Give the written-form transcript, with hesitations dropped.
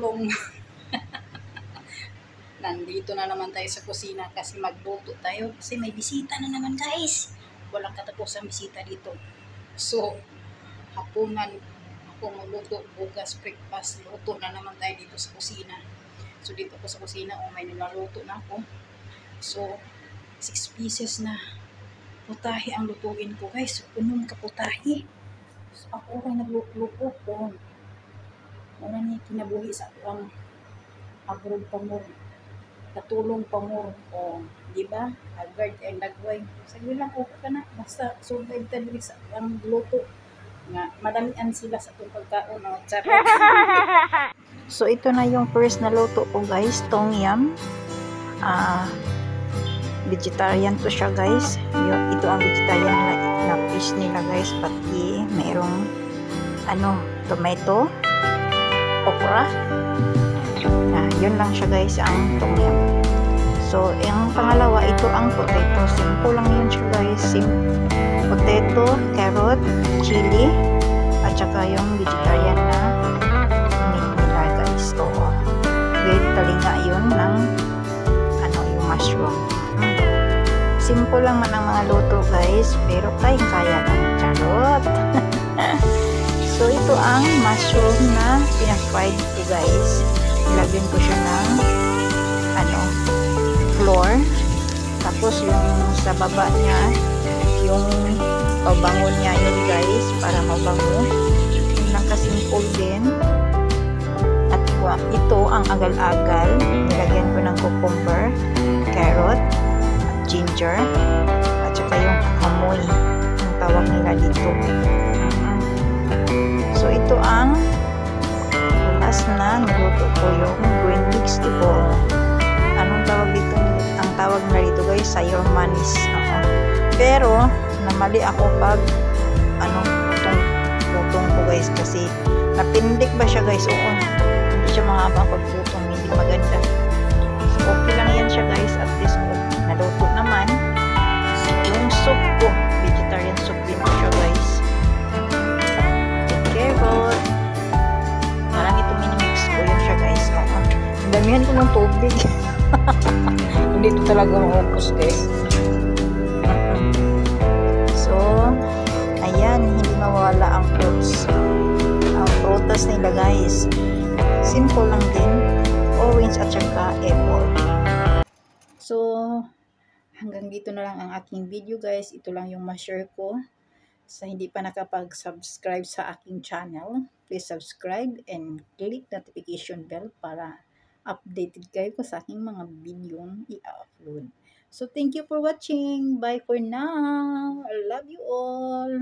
tulong. Nandito na naman tayo sa kusina kasi magluto tayo kasi may bisita na naman guys. Walang katapusang bisita dito. So, hapunan ako magluto, bukas, breakfast, luto na naman tayo dito sa kusina. So, dito ako sa kusina, may nilaluto na ako. So, 6 pieces na putahe ang lutuin ko guys. Unong kaputahe. So, ako rin nagluto ko. Wala niya kinabuhi sa ang abroad pamor. Katulong pamor. O, di ba? Agard and dagway. Sabi lang, okay ka na. Basta survive tayo sa ang luto. Nga, madamian sila sa itong pagkaon. O, charot. So, ito na yung first na luto ko guys. Tom yum. Vegetarian to siya guys. Ito ang vegetarian na fish nila guys. Pati mayroong tomato, okra. Yun lang siya guys ang tom yum. So yung pangalawa, ito ang potato. Simple lang yun siya guys. Potato, carrot, chili, at saka yung vegetarian na meat nila guys. So with talinga yun ng yung mushroom. Simple lang man ang mga luto guys, pero kaya lang, charot. So ito ang mushroom na pina-fried ko guys. Ilagyan ko siya ng flour. Tapos yung sa baba niya, yung pabango niya yun guys, para mabango. Yun lang kasimple din. At ito ang agal-agal. Nilagyan ko ng cucumber, carrot, ginger, at saka yung amoy ang tawag nila dito. So ito ang last na niluto ko, yung green vegetable. Anong tawag dito? Ang tawag nila dito guys, sayur manis. Pero namali ako pag putong ko guys, kasi napindik ba siya guys? Oo, hindi siya mahaba pag putong, hindi maganda. So okay lang yan siya guys, at least naluto naman. Yung soup ko, vegetarian soup din po siya guys. Carrot. Parang ito minimix ko yun siya guys. Damihan ko ng tubig. Hindi ito talaga maupos guys. So, ayan, hindi mawala ang fruits. Ang prutas nila guys. Simple lang din. Orange at saka apple. So, hanggang dito na lang ang aking video guys. Ito lang yung ma-share ko. Sa hindi pa nakapag-subscribe sa aking channel, please subscribe and click notification bell para updated kayo sa aking mga video i-upload. So, thank you for watching. Bye for now. I love you all.